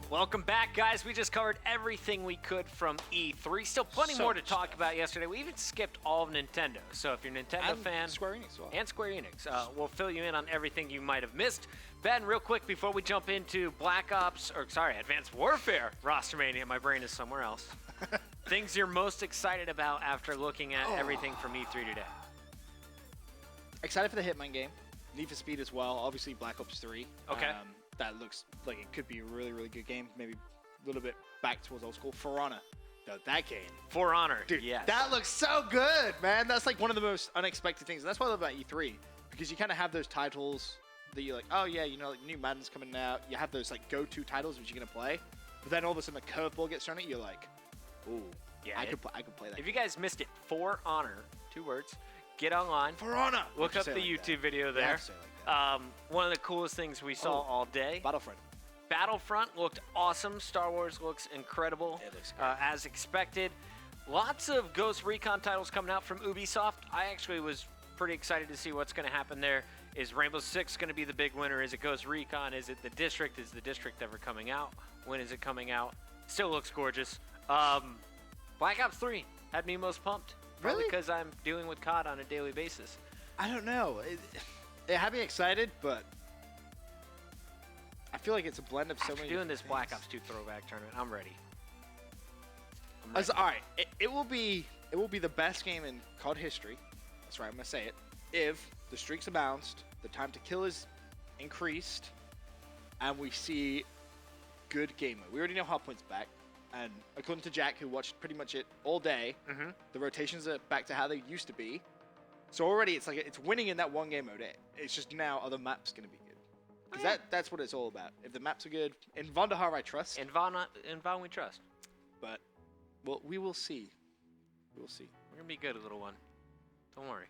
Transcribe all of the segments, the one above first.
Welcome back, guys. We just covered everything we could from E3. Still plenty more to talk about yesterday. We even skipped all of Nintendo. So if you're a Nintendo fan, Square Enix as well. And Square Enix, we'll fill you in on everything you might have missed. Ben, real quick before we jump into Advanced Warfare Rostermania. My brain is somewhere else. Things you're most excited about after looking at everything from E3 today. Excited for the Hitman game. Need for Speed as well. Obviously, Black Ops 3. Okay. That looks like it could be a really, really good game. Maybe a little bit back towards old school. For Honor. That game. For Honor. Dude, yes. That looks so good, man. That's like one of the most unexpected things. That's what I love about E3. Because you kind of have those titles that you're like, oh yeah, you know, like new Madden's coming out. You have those like go-to titles which you're going to play. But then all of a sudden a curveball gets thrown at you. You're like, ooh, yeah, I could play that. If you guys missed it, For Honor, 2 words, get online. For Honor. Look up the YouTube video there. One of the coolest things we saw all day. Battlefront looked awesome. Star Wars looks incredible. It looks great. As expected. Lots of Ghost Recon titles coming out from Ubisoft. I actually was pretty excited to see what's going to happen there. Is Rainbow Six going to be the big winner? Is it Ghost Recon? Is it the District? Is the District ever coming out? When is it coming out? Still looks gorgeous. Black Ops 3 had me most pumped. Really? Because I'm dealing with COD on a daily basis. I don't know. It had me excited, but I feel like it's a blend of so many doing this things. Black Ops 2 throwback tournament. I'm ready. All right, it will be the best game in COD history. That's right, I'm gonna say it. If the streaks are bounced, the time to kill is increased, and we see good game mode. We already know Hardpoint's back, and according to Jack, who watched pretty much it all day, the rotations are back to how they used to be. So already it's like it's winning in that one game mode. It's just now are the maps gonna be good? Because that's what it's all about. If the maps are good, in Vonderhaar I trust. In Von we trust. But well, we will see. We will see. We're gonna be good, little one. Don't worry.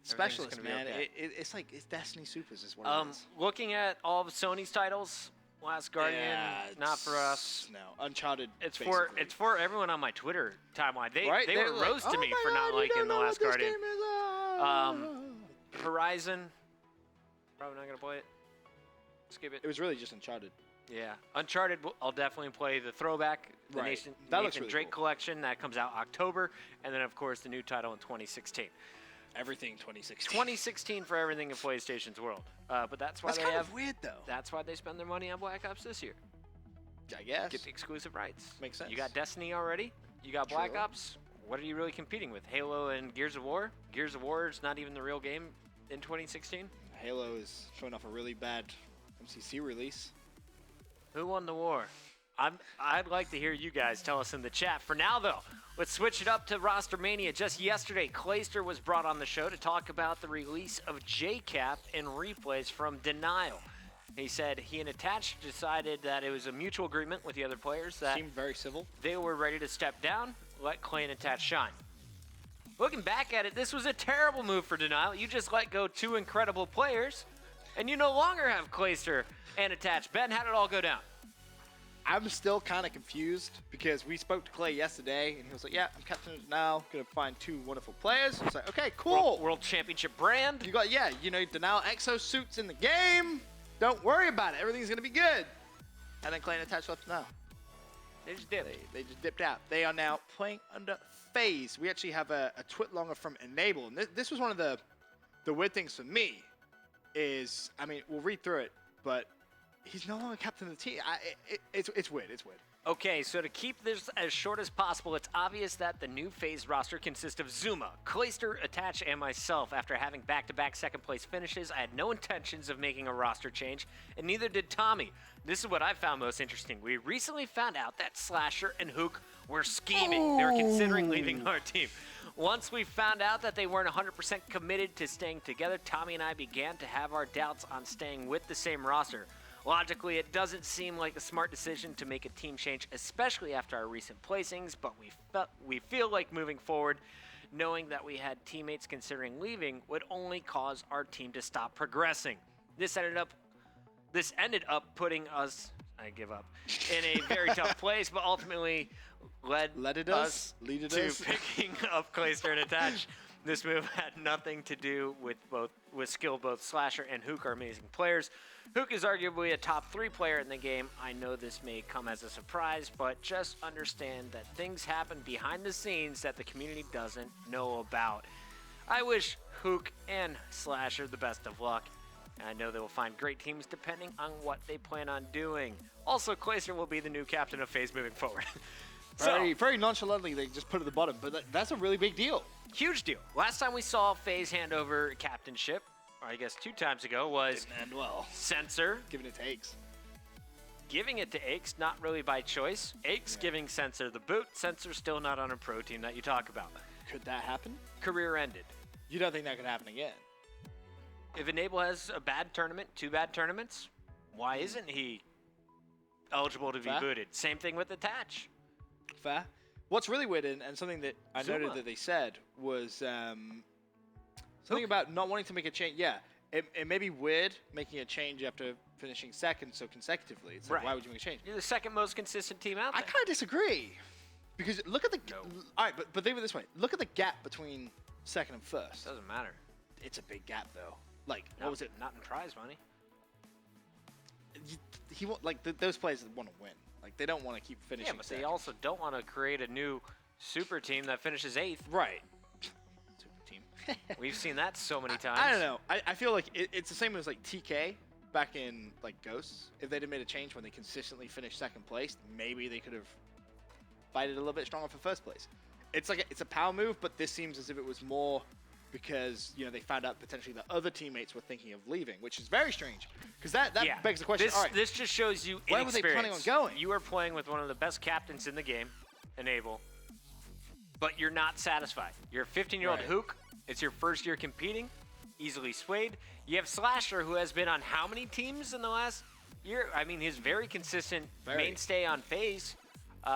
Specialist, man. Okay. It's like it's Destiny Supers is what it is. Looking at all of Sony's titles, Last Guardian, not for us. No, Uncharted. It's for everyone on my Twitter timeline. They were like, roasting me for not liking The Last Guardian. Horizon, probably not gonna play it. Skip it. It was really just Uncharted. Yeah, Uncharted. I'll definitely play the throwback, the Nathan really Drake cool. collection that comes out October, and then of course the new title in 2016. Everything 2016. 2016 for everything in PlayStation's world. But that's why That's kind of weird though. That's why they spend their money on Black Ops this year. I guess. Get the exclusive rights. Makes sense. You got Destiny already. You got Black Ops. What are you really competing with? Halo and Gears of War? Gears of War is not even the real game in 2016. Halo is showing off a really bad MCC release. Who won the war? I'd like to hear you guys tell us in the chat. For now, though, let's switch it up to Rostermania. Just yesterday, Clayster was brought on the show to talk about the release of JCap and replays from Denial. He said he and Attach decided that it was a mutual agreement with the other players that seemed very civil. They were ready to step down, let Clay and Attach shine. Looking back at it, this was a terrible move for Denial. You just let go 2 incredible players, and you no longer have Clayster and Attach. Ben, how did it all go down? I'm still kind of confused because we spoke to Clay yesterday, and he was like, yeah, I'm captain of Denial, going to find 2 wonderful players. It's like, okay, cool. World Championship brand. You got, Denial exosuits in the game. Don't worry about it. Everything's going to be good. And then Clay and Attach left now. They just dipped. They just dipped out. They are now playing under FaZe. We actually have a twit longer from Enable. And this was one of the weird things for me is, I mean, we'll read through it, but he's no longer captain of the team. It's weird. It's weird. Okay, so to keep this as short as possible, it's obvious that the new FaZe roster consists of Zuma, Clayster, Attach, and myself. After having back-to-back second-place finishes, I had no intentions of making a roster change, and neither did Tommy. This is what I found most interesting. We recently found out that Slasher and Hook were scheming. They were considering leaving our team. Once we found out that they weren't 100% committed to staying together, Tommy and I began to have our doubts on staying with the same roster. Logically, it doesn't seem like a smart decision to make a team change, especially after our recent placings, but we feel like moving forward, knowing that we had teammates considering leaving would only cause our team to stop progressing. This ended up putting us, I give up, in a very tough place, but ultimately led us to picking up Clayster and Attach. This move had nothing to do with skill. Both Slasher and Hook are amazing players. Hook is arguably a top 3 player in the game. I know this may come as a surprise, but just understand that things happen behind the scenes that the community doesn't know about. I wish Hook and Slasher the best of luck. And I know they will find great teams depending on what they plan on doing. Also, Clayster will be the new captain of FaZe moving forward. Very nonchalantly, they just put it at the bottom, but that's a really big deal. Huge deal. Last time we saw FaZe hand over captainship, or I guess 2 times ago, was Didn't end well. Censor. Giving it to Aches. Giving it to Aches, not really by choice. Aches giving Censor the boot. Censor still not on a pro team that you talk about. Could that happen? Career ended. You don't think that could happen again? If Enable has a bad tournament, 2 bad tournaments, why isn't he eligible to be booted? Same thing with Attach. Fair. What's really weird, and something that I noted that they said, was something about not wanting to make a change. Yeah, it may be weird making a change after finishing second so consecutively. It's like, why would you make a change? You're the second most consistent team out there. I kind of disagree. Because look at the... All right, but think of it this way. Look at the gap between second and first. Doesn't matter. It's a big gap, though. Like, what was it? Not in prize money. He won't, like, those players want to win. Like, they don't want to keep finishing. Yeah, but they also don't want to create a new super team that finishes 8th. Right. Super team. We've seen that so many times. I don't know. I feel like it's the same as, like, TK back in, like, Ghosts. If they'd have made a change when they consistently finished second place, maybe they could have fighted a little bit stronger for first place. It's like it's a power move, but this seems as if it was more because, you know, they found out potentially that other teammates were thinking of leaving, which is very strange. Because that begs the question. This just shows you where were they planning on going? You are playing with one of the best captains in the game, Enable, but you're not satisfied. You're a 15-year-old Hook. It's your first year competing, easily swayed. You have Slasher, who has been on how many teams in the last year? I mean, he's very consistent mainstay on FaZe.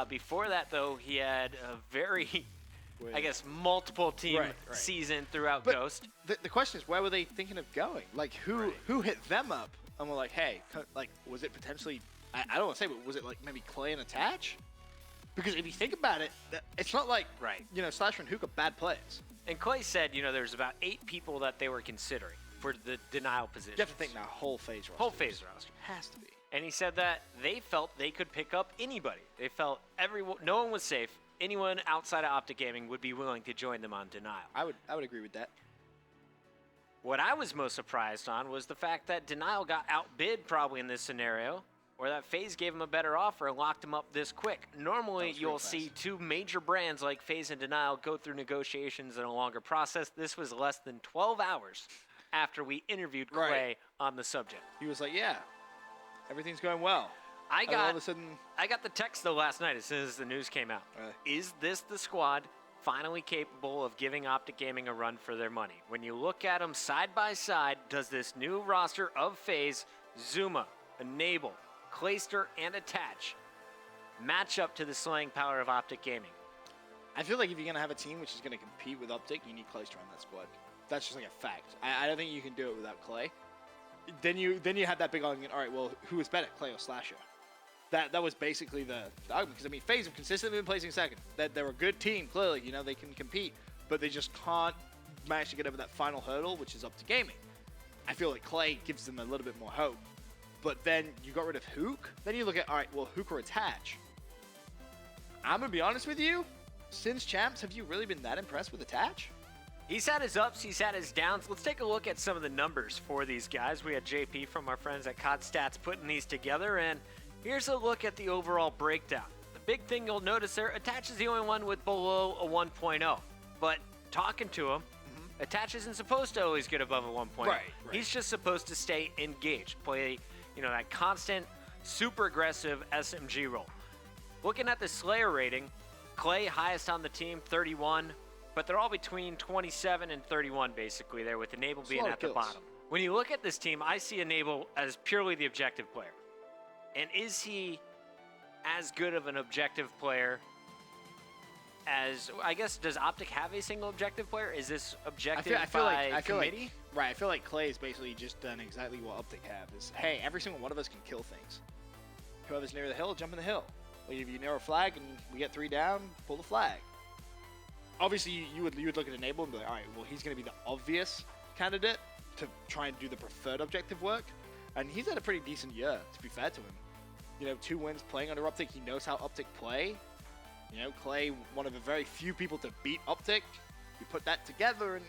Before that, though, he had a very... I guess multiple team season throughout Ghost. The question is, where were they thinking of going? Like, who hit them up and were like, hey, like, was it potentially, I don't want to say, but was it like maybe Clay and Attach? Because if you think about it, it's not like, you know, Slasher and Hook are bad players. And Clay said, you know, there's about 8 people that they were considering for the denial position. You have to think now, whole FaZe roster. Whole FaZe roster. Has to be. And he said that they felt they could pick up anybody. They felt no one was safe. Anyone outside of OpTic Gaming would be willing to join them on denial. I would agree with that. What I was most surprised on was the fact that Denial got outbid probably in this scenario, or that FaZe gave him a better offer and locked him up this quick. Normally, you'll see 2 major brands like FaZe and Denial go through negotiations in a longer process. This was less than 12 hours after we interviewed Clay on the subject. He was like, yeah, everything's going well. I all of a sudden, got the text though last night as soon as the news came out. Is this the squad finally capable of giving OpTic Gaming a run for their money? When you look at them side by side, does this new roster of FaZe, Zuma, Enable, Clayster, and Attach match up to the slaying power of OpTic Gaming? I feel like if you're going to have a team which is going to compete with OpTic, you need Clayster on that squad. That's just like a fact. I don't think you can do it without Clay. Then you had that big argument, all right, well, who was better, Clay or Slasher? That was basically the argument, because I mean, FaZe have consistently been placing second. They're a good team, clearly, you know, they can compete, but they just can't manage to get over that final hurdle, which is OpTic Gaming. I feel like Clay gives them a little bit more hope, but then you got rid of Hook. Then you look at, all right, well, Hook or Attach. I'm gonna be honest with you, since Champs, have you really been that impressed with Attach? He's had his ups, he's had his downs. Let's take a look at some of the numbers for these guys. We had JP from our friends at COD Stats putting these together, and here's a look at the overall breakdown. The big thing you'll notice there, Attach is the only one with below a 1.0. But talking to him, Attach isn't supposed to always get above a 1.0. He's just supposed to stay engaged, play, you know, that constant, super aggressive SMG role. Looking at the Slayer rating, Clay highest on the team, 31. But they're all between 27 and 31, basically, there, with Enable being at the bottom. When you look at this team, I see Enable as purely the objective player. And is he as good of an objective player as, I guess, does OpTic have a single objective player? Is this objective by committee? I feel like Clay's basically just done exactly what OpTic have. Is, hey, every single one of us can kill things. Whoever's near the hill, jump in the hill. We give you near a flag, and we get 3 down, pull the flag. obviously you would look at Enable and be like, all right, well, he's going to be the obvious candidate to try and do the preferred objective work. And he's had a pretty decent year, to be fair to him. You know, 2 wins playing under OpTic. He knows how OpTic play. You know, Clay, one of the very few people to beat OpTic. You put that together and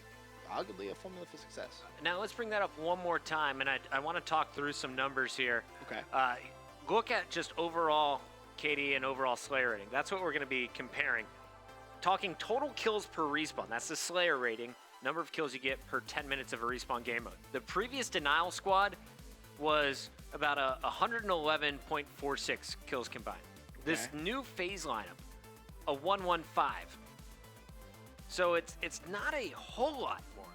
arguably a formula for success. Now let's bring that up one more time, and I want to talk through some numbers here. Okay. Look at just overall KD and overall Slayer rating. That's what we're going to be comparing. Talking total kills per respawn. That's the Slayer rating. Number of kills you get per 10 minutes of a respawn game mode. The previous Denial squad was about 111.46 kills combined. Okay. This new FaZe lineup, a 115. So it's not a whole lot more.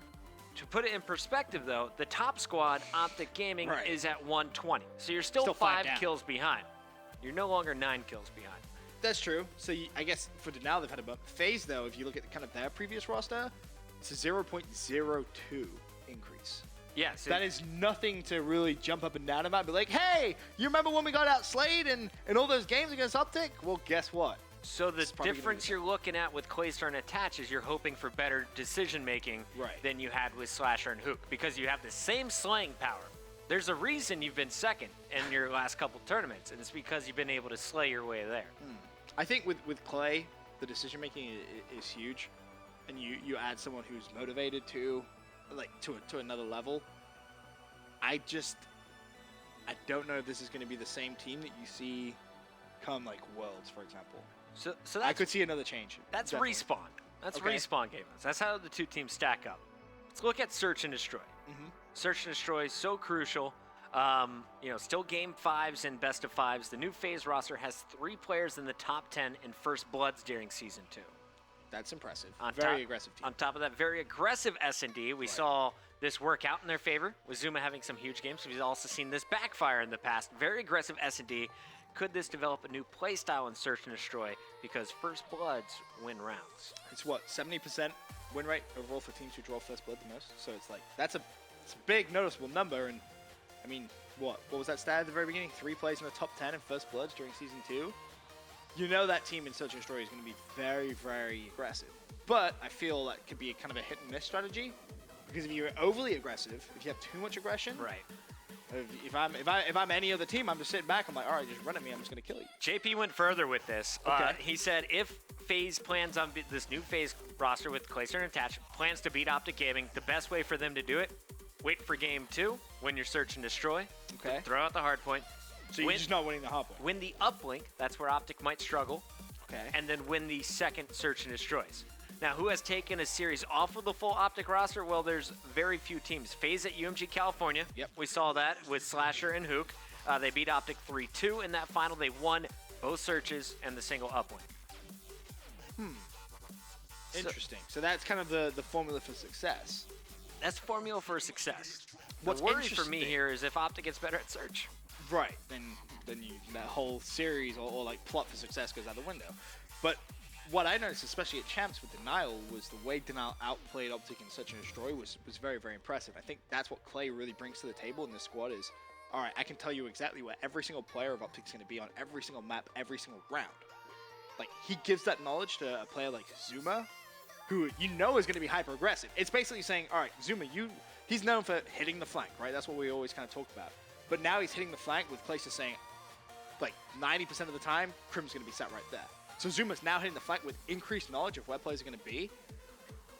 To put it in perspective, though, the top squad, OpTic Gaming, Right. is at 120. So you're still five 5 down. kills behind. You're no longer 9 kills behind. That's true. So I guess for Denial, they've had a bump. FaZe, though, if you look at kind of their previous roster, it's a 0.02 increase. Yes. That is nothing to really jump up and down about. Be like, hey, you remember when we got outslayed in all those games against OpTic? Well, guess what? So the It's probably gonna be difference the you're looking at with Claystar and Attach is you're hoping for better decision making Right. than you had with Slasher and Hook, because you have the same slaying power. There's a reason you've been second in your last couple tournaments, and it's because you've been able to slay your way there. I think with Clay, the decision making is huge, and you add someone who's motivated to another level. I don't know if this is going to be the same team that you see come like Worlds, for example. So I that's could see another change. That's definitely. Respawn. That's Okay. Respawn game modes. That's how the two teams stack up. Let's look at Search and Destroy. Mhm. Search and Destroy is so crucial. Still game 5s and best of 5s. The new FaZe roster has 3 players in the top 10 in First Bloods during Season 2. That's impressive. On Very top- aggressive team. On top of that, very aggressive S&D. We saw this work out in their favor with Zuma having some huge games. We've also seen this backfire in the past. Very aggressive S&D. Could this develop a new playstyle in Search and Destroy? Because First Bloods win rounds. It's what, 70% win rate overall for teams who draw First Blood the most. So it's like it's a big noticeable number. And I mean, what was that stat at the very beginning? 3 plays in the top 10 in First Bloods during Season 2. You know that team in Search and Destroy is going to be very, very aggressive. But I feel that could be a kind of a hit and miss strategy, because if you're overly aggressive, if you have too much aggression, Right. If I'm any other team, I'm just sitting back. I'm like, all right, just run at me. I'm just going to kill you. JP went further with this. Okay. He said if FaZe plans on this new FaZe roster with Claystar and Attach plans to beat OpTic Gaming, the best way for them to do it, wait for game 2, win your Search and Destroy, Okay. throw out the hard point, So you're just not winning the hard point. win the uplink, that's where OpTic might struggle, Okay. and then win the second Search and Destroys. Now, who has taken a series off of the full OpTic roster? Well, there's very few teams. FaZe at UMG California. Yep. We saw that with Slasher and Hook. They beat OpTic 3-2 in that final. They won both searches and the single uplink. Interesting. So that's kind of the formula for success. That's formula for success. What's the worry for me interesting- here is if OpTic gets better at search. Right. Then that whole series or like plot for success goes out the window. But what I noticed, especially at Champs with Denial, was the way Denial outplayed OpTic in Search and Destroy was very, very impressive. I think that's what Clay really brings to the table in this squad is, all right, I can tell you exactly where every single player of OpTic is going to be on every single map, every single round. Like, he gives that knowledge to a player like Zuma, who you know is going to be hyper aggressive. It's basically saying, all right, Zuma, he's known for hitting the flank, right? That's what we always kind of talk about. But now he's hitting the flank with places saying, like 90% of the time, Crim's going to be sat right there. So Zuma's now hitting the flank with increased knowledge of where players are going to be.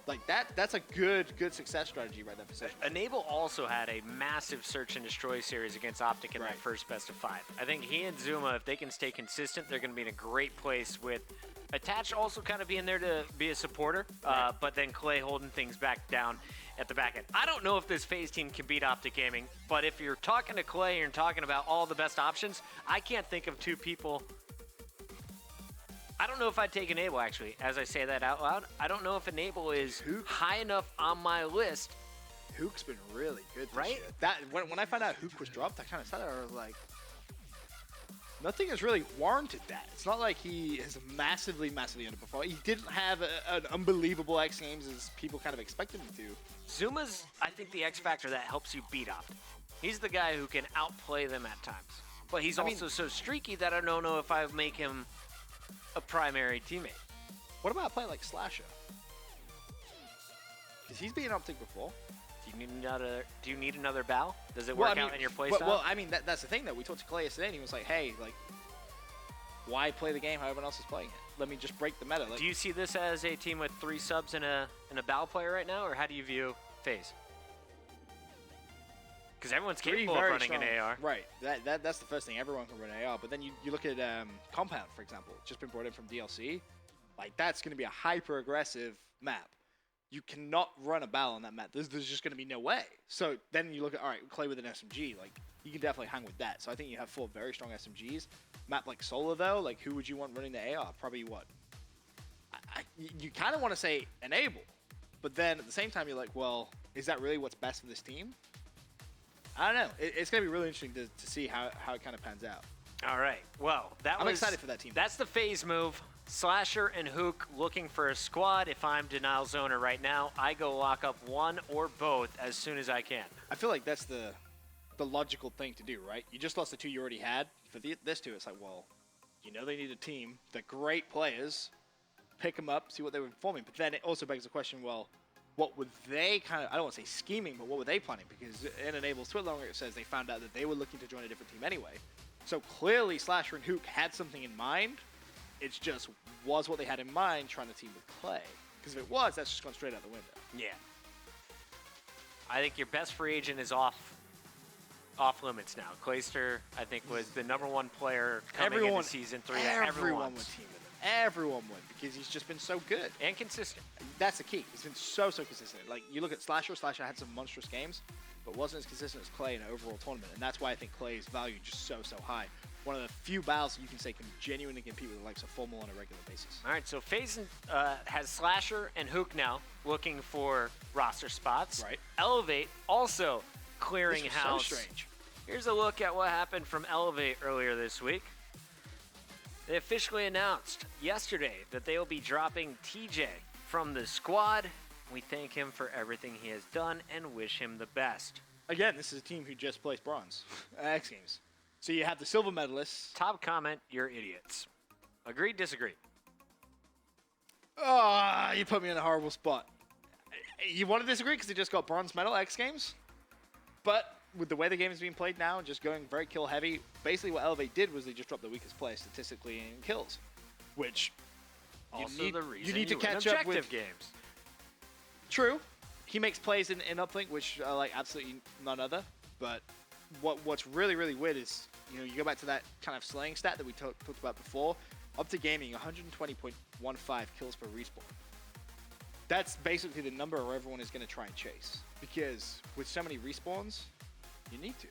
Like that's a good success strategy right there for Search. Enable also had a massive Search and Destroy series against OpTic in that Right. first best of 5. I think he and Zuma, if they can stay consistent, they're going to be in a great place with Attach also kind of being there to be a supporter, Right. but then Clay holding things back down at the back end. I don't know if this FaZe team can beat OpTic Gaming, but if you're talking to Clay and you're talking about all the best options, I can't think of 2 people. I don't know if I'd take Enable, actually, as I say that out loud. I don't know if Enable is Hook? high enough on my list. Hook's been really good this Right? year. That when I found out Hook was dropped, I kind of sat there and I was like, nothing has really warranted that. It's not like he has massively underperformed. He didn't have an unbelievable X Games as people kind of expected him to. Zuma's, I think, the X factor that helps you beat OpTic. He's the guy who can outplay them at times. But he's also so streaky that I don't know if I make him a primary teammate. What about a player like Slasher? Because he's been OpTic before. Do you need another bow? Does it work out in your playstyle? Well, I mean, that's the thing, though. We talked to Clay yesterday, and he was like, hey, like, why play the game how everyone else is playing it? Let me just break the meta. Like, do you see this as a team with 3 subs and a bow player right now, or how do you view FaZe? Because everyone's capable of running an AR. Right. That's the first thing. Everyone can run an AR. But then you look at Compound, for example. Just been brought in from DLC. Like, that's going to be a hyper-aggressive map. You cannot run a bow on that map. There's just going to be no way. So then you look at, all right, Clay with an SMG. Like, you can definitely hang with that. So I think you have 4 very strong SMGs. Map like Solar, though, like, who would you want running the AR? Probably what? You kind of want to say Enable. But then at the same time, you're like, well, is that really what's best for this team? I don't know. It's going to be really interesting to see how it kind of pans out. All right. Well, I'm excited for that team. That's the FaZe move. Slasher and Hook looking for a squad. If I'm Denial Zoner right now, I go lock up one or both as soon as I can. I feel like that's the logical thing to do, right? You just lost the 2 you already had. For this 2, it's like, well, you know they need a team. They're great players. Pick them up, see what they were performing. But then it also begs the question, well, what would they kind of, I don't want to say scheming, but what were they planning? Because in Enable's Twitter longer, it says they found out that they were looking to join a different team anyway. So clearly Slasher and Hook had something in mind. It's just, was what they had in mind trying to team with Clay? Because if it was, that's just gone straight out the window. Yeah. I think your best free agent is off limits now. Clayster, I think, was the #1 player coming into Season 3. Everyone would team with him. Everyone would, because he's just been so good. And consistent. That's the key. He's been so consistent. Like, you look at Slasher had some monstrous games, but wasn't as consistent as Clay in an overall tournament. And that's why I think Clay's value is just so high. One of the few battles you can say can genuinely compete with the likes of Formal on a regular basis. All right, so FaZe has Slasher and Hook now looking for roster spots. Right. Elevate also clearing This was house. so strange. Here's a look at what happened from Elevate earlier this week. They officially announced yesterday that they will be dropping TJ from the squad. We thank him for everything he has done and wish him the best. Again, this is a team who just placed bronze at X Games. So you have the silver medalists. Top comment, you're idiots. Agree, disagree? Oh, you put me in a horrible spot. You want to disagree because they just got bronze medal at X Games? But with the way the game is being played now, just going very kill heavy, basically what Elevate did was they just dropped the weakest player statistically in kills, which Also the reason you need to win catch up objective with. games. True, he makes plays in UpLink, which are like absolutely none other. But what's really weird is, you know, you go back to that kind of slaying stat that we talked about before. OpTic Gaming, 120.15 kills per respawn. That's basically the number where everyone is going to try and chase, because with so many respawns, you need to.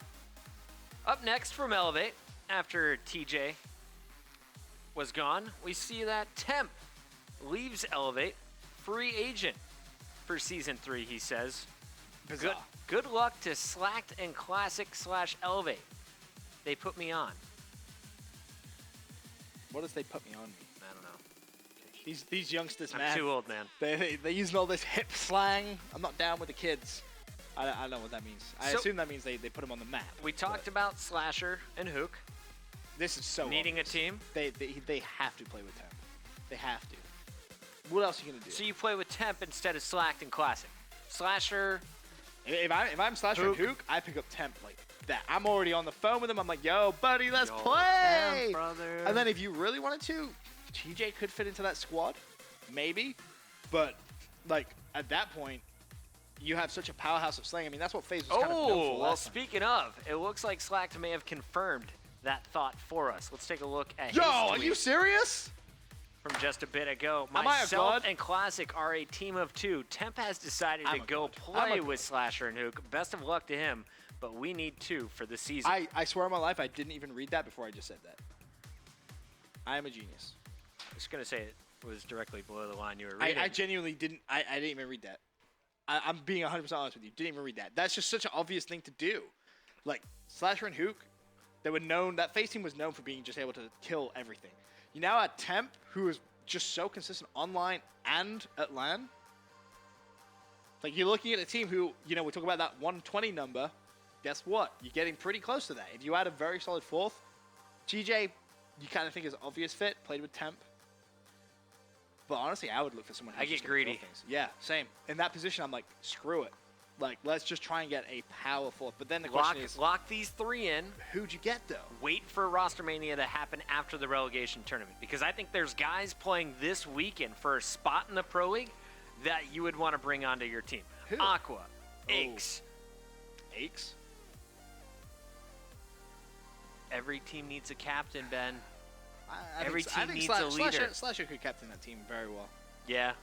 Up next from Elevate, after TJ was gone, we see that Temp leaves Elevate, free agent for Season 3, he says. Bizarre. Good luck to Slacked and Classic / Elevate. They put me on. What does they put me on me? I don't know. These youngsters, I'm man. too old, man. They're using all this hip slang. I'm not down with the kids. I don't know what that means. I assume that means they put them on the map. We talked about Slasher and Hook. This is so needing obvious. a team. They have to play with Temp. They have to. What else are you gonna do? So you play with Temp instead of Slacked and Classic. Slasher. If I'm Slasher and Hook, I pick up Temp like that. I'm already on the phone with him. I'm like, yo, buddy, let's play. Temp, brother. And then if you really wanted to, TJ could fit into that squad, maybe. But like at that point, you have such a powerhouse of slaying. I mean, that's what FaZe was kind of built for. Well, speaking of, it looks like Slacked may have confirmed that thought for us. Let's take a look at his are tweet you serious? from just a bit ago. Am I a Myself god? and Classic are a team of 2. Temp has decided to go play with Slasher and Hook. Best of luck to him, but we need 2 for the season. I swear on my life, I didn't even read that before I just said that. I am a genius. I was going to say it was directly below the line you were reading. I genuinely didn't. I didn't even read that. I'm being 100% honest with you. Didn't even read that. That's just such an obvious thing to do. Like Slasher and Hook, they were known. That FaZe team was known for being just able to kill everything. You now add Temp, who is just so consistent online and at LAN. Like you're looking at a team who, you know, we talk about that 120 number. Guess what? You're getting pretty close to that. If you add a very solid 4th, TJ, you kind of think is an obvious fit. Played with Temp. But honestly, I would look for someone who's I get just gonna kill greedy. things. Yeah, same. In that position, I'm like, screw it. Like, let's just try and get a power fourth. But then the question is, Lock these 3 in. who'd you get, though? Wait for Rostermania to happen after the relegation tournament. Because I think there's guys playing this weekend for a spot in the Pro League that you would want to bring onto your team. Who? Aqua, Aches. Aches? Every team needs a captain, Ben. I Every think, team needs a leader. Slasher could captain that team very well. Yeah.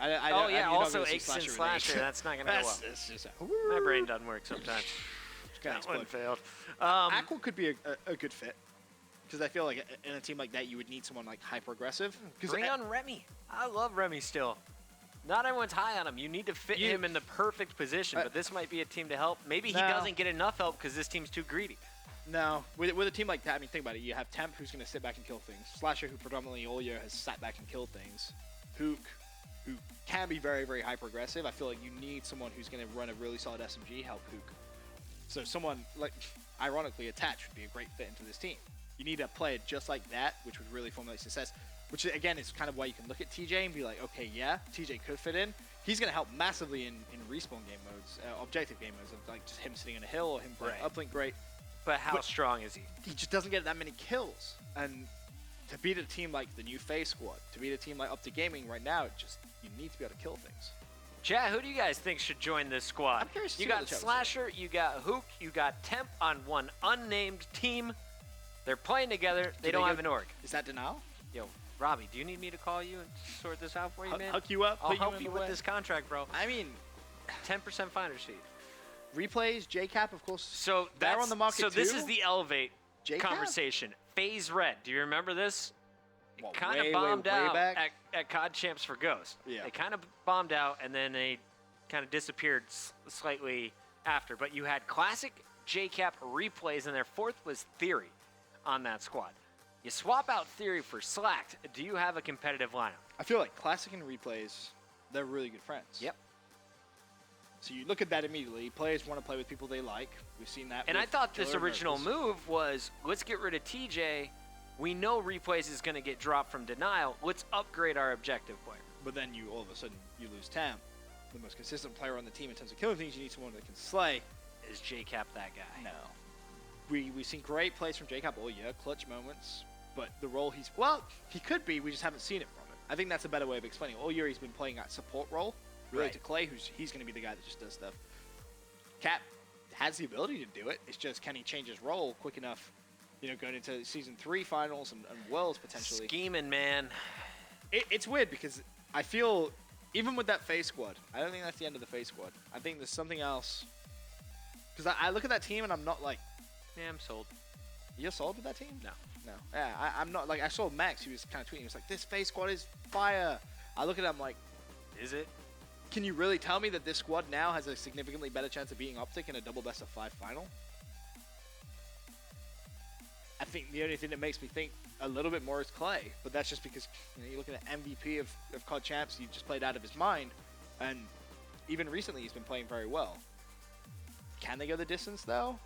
Also Aches and Slasher. That's not going to go well. It's just My brain doesn't work sometimes. That One failed. Aqua could be a good fit. Because I feel like in a team like that, you would need someone like hyper-aggressive. Bring on Remy. I love Remy still. Not everyone's high on him. You need to fit him in the perfect position, but this might be a team to help. Maybe he doesn't get enough help because this team's too greedy. No, with a team like that, I mean, think about it. You have Temp, who's going to sit back and kill things. Slasher, who predominantly all year has sat back and killed things. Hook, who can be very, very hyper-aggressive. I feel like you need someone who's going to run a really solid SMG, help Hook. So someone, like, ironically, Attach would be a great fit into this team. You need a player just like that, which would really formulate success. Which, again, is kind of why you can look at TJ and be like, okay, yeah, TJ could fit in. He's going to help massively in respawn game modes, objective game modes, of like just him sitting on a hill or him playing uplink great. But how strong is he? He just doesn't get that many kills. And to beat a team like the new FaZe squad, to beat a team like OpTic Gaming right now, you need to be able to kill things. Chat, who do you guys think should join this squad? I'm curious to you see what got the chat Slasher, you got Hook, you got Temp on one unnamed team. They're playing together. They don't have an org. Is that Denial? Yo, Robbie, do you need me to call you and sort this out for you, man? Hook you up. I'll put help in you the with way. this contract, bro. I mean, 10% finder's fee. replays, JCap, of course. So they're that's on the market So this too? is the Elevate JCap? conversation. FaZe Red. Do you remember this? What, Kind of way, bombed way out back? at COD Champs for Ghost. Yeah. They kind of bombed out, and then they kind of disappeared slightly after. But you had classic JCap replays, and their fourth was Theory on that squad. You swap out Theory for Slacked. Do you have a competitive lineup? I feel like Classic and replays, they're really good friends. Yep. So you look at that immediately. Players want to play with people they like. We've seen that. And I with thought this Killer original Merciless. move was, let's get rid of TJ. We know Replays is going to get dropped from Denial. Let's upgrade our objective player. But then you all of a sudden you lose Temp, the most consistent player on the team in terms of killing things. You need someone that can slay. Is JCap that guy? No. We've seen great plays from Jacob all year, clutch moments, but the role he could be, we just haven't seen it from him. I think that's a better way of explaining it. All year he's been playing that support role, really Right. to Clay, he's going to be the guy that just does stuff. Cap has the ability to do it. It's just, can he change his role quick enough, going into Season 3 finals and Worlds potentially. Scheming, man. It's weird because I feel, even with that FaZe squad, I don't think that's the end of the FaZe squad. I think there's something else. Because I look at that team and I'm not like, Yeah, I'm sold. you're sold with that team? No. No. Yeah, I'm not, like, I saw Max, he was kind of tweeting, he was like, this FaZe squad is fire. I look at him like, Is it? can you really tell me that this squad now has a significantly better chance of beating OpTic in a double best of 5 final? I think the only thing that makes me think a little bit more is Clay, but that's just because you're looking at MVP of COD Champs, he just played out of his mind, and even recently he's been playing very well. Can they go the distance though?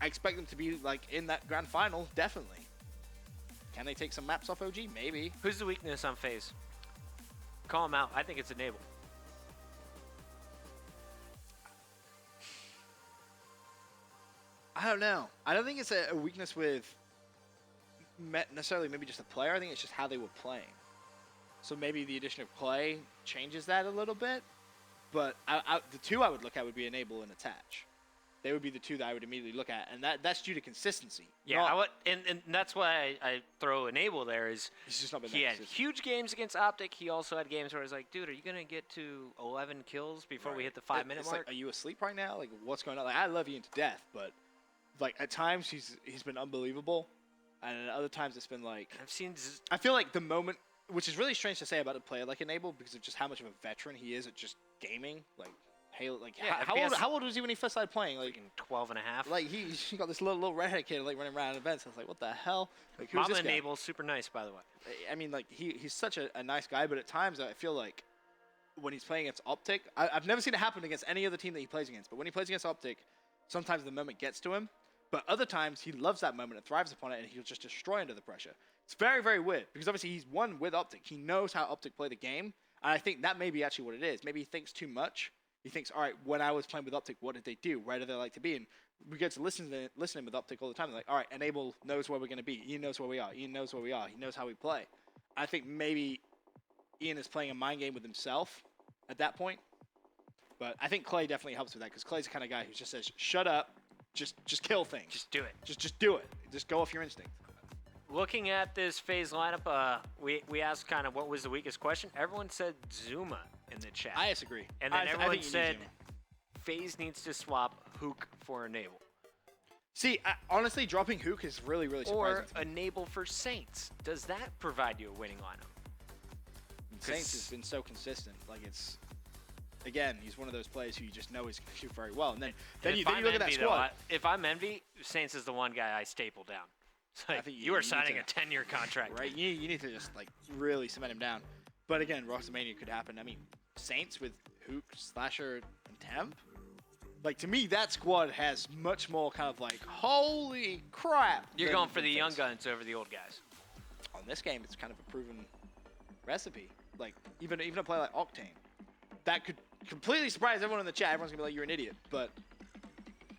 I expect them to be like in that grand final, definitely. Can they take some maps off OG? Maybe. Who's the weakness on FaZe? Call him out. I think it's Enable. I don't know. I don't think it's a weakness with necessarily maybe just a player. I think it's just how they were playing. So maybe the addition of Clay changes that a little bit. But the two I would look at would be Enable and Attach. They would be the two that I would immediately look at, and that's due to consistency. Yeah, I would, and that's why I throw Enable there. Is He's just not been he that had consistent. huge games against OpTic. He also had games where I was like, dude, are you gonna get to 11 kills before we hit the 5-minute It's mark? like, are you asleep right now? Like, what's going on? Like, I love you to death, but like at times he's been unbelievable, and at other times it's been like, I've seen. I feel like the moment, which is really strange to say about a player like Enable because of just how much of a veteran he is at just gaming. Like Halo, like Yeah, how old was he when he first started playing? Like 12 and a half. like he got this little redhead kid like running around events. I was like, what the hell? Like, who's Mama this guy? Enable's super nice, by the way. I mean, like he's such a nice guy, but at times I feel like when he's playing against OpTic, I've never seen it happen against any other team that he plays against. But when he plays against OpTic, sometimes the moment gets to him. But other times he loves that moment and thrives upon it, and he'll just destroy under the pressure. It's very, very weird because obviously he's won with OpTic. He knows how OpTic play the game. And I think that may be actually what it is. Maybe he thinks too much. He thinks, all right, when I was playing with OpTic, what did they do? Where do they like to be? And we get to listening with OpTic all the time. They're like, all right, Enable knows where we're going to be. Ian knows where we are. Ian knows where we are. He knows how we play. I think maybe Ian is playing a mind game with himself at that point. But I think Clay definitely helps with that because Clay's the kind of guy who just says, shut up, just kill things. Just do it. Just do it. Just go off your instinct. Looking at this FaZe lineup, we asked kind of what was the weakest question. Everyone said Zuma in the chat. I disagree. And then I everyone think you need said Zuma. FaZe needs to swap Hook for Enable. See, honestly, dropping Hook is really, really surprising. Or Enable for Saints. Does that provide you a winning lineup? Saints has been so consistent. Like, it's, again, he's one of those players who you just know is going to shoot very well. And then you look at that squad. If I'm Envy, Saints is the one guy I staple down. It's like, I think you are signing a 10-year contract. Right? You need to just, like, really cement him down. But again, Rostermania could happen. I mean, Saints with Hook, Slasher, and Temp? Like, to me, that squad has much more kind of like, holy crap. You're going for the young guns over the old guys. On this game, it's kind of a proven recipe. Like, even a player like Octane. That could completely surprise everyone in the chat. Everyone's going to be like, you're an idiot. But,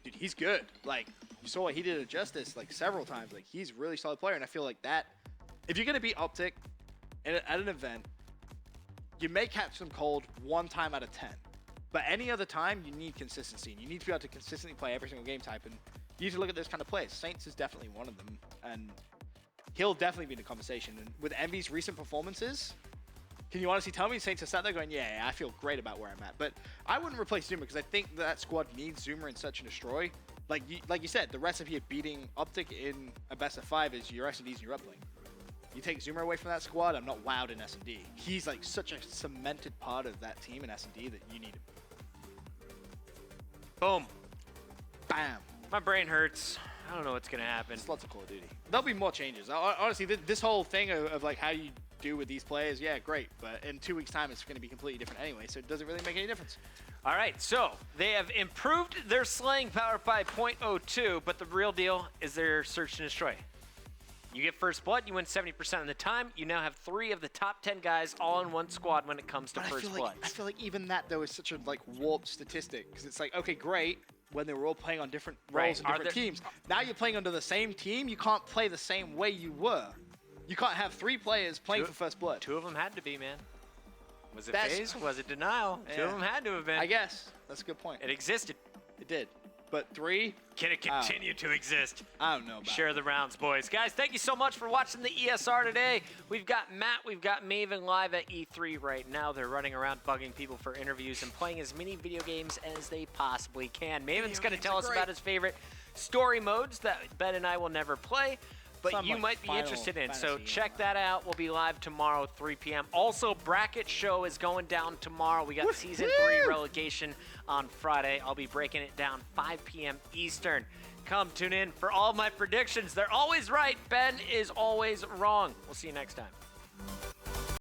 dude, he's good. Like, you saw what he did at Justice, like, several times. Like, he's a really solid player. And I feel like that, if you're going to beat OpTic at an event, you may catch them cold 1 time out of 10. But any other time, you need consistency. And you need to be able to consistently play every single game type. And you need to look at those kind of plays. Saints is definitely one of them. And he'll definitely be in the conversation. And with Envy's recent performances, can you honestly tell me Saints are sat there going, yeah, I feel great about where I'm at. But I wouldn't replace Zuma because I think that squad needs Zuma in Search and Destroy. Like you said, the recipe of beating OpTic in a best of 5 is your S&Ds and your uplink. You take Zuma away from that squad, I'm not wowed in S&D. He's like such a cemented part of that team in S&D that you need him. Boom. Bam. My brain hurts. I don't know what's going to happen. It's lots of Call of Duty. There'll be more changes. Honestly, this whole thing of like how you do with these players, yeah, great. But in 2 weeks' time, it's going to be completely different anyway, so it doesn't really make any difference. All right, so they have improved their slaying power by 0.02, but the real deal is their Search and Destroy. You get first blood, you win 70% of the time. You now have 3 of the top 10 guys all in one squad when it comes to first blood. I feel like even that, though, is such a like warped statistic. Because it's like, okay, great, when they were all playing on different roles and different teams. Now you're playing under the same team. You can't play the same way you were. You can't have 3 players playing for first blood. 2 of them had to be, man. Was it FaZe? Was it Denial? Yeah. 2 of them had to have been. I guess. That's a good point. It existed. It did. But 3? Can it continue to exist? I don't know about Share the rounds, boys. Guys, thank you so much for watching the ESR today. We've got Matt, we've got Maven live at E3 right now. They're running around bugging people for interviews and playing as many video games as they possibly can. Maven's going to tell us about his favorite story modes that Ben and I will never play, but you might be interested in. So check that out. We'll be live tomorrow, 3 p.m. Also, Bracket Show is going down tomorrow. We got Season 3 relegation on Friday. I'll be breaking it down 5 p.m. Eastern. Come tune in for all my predictions. They're always right. Ben is always wrong. We'll see you next time.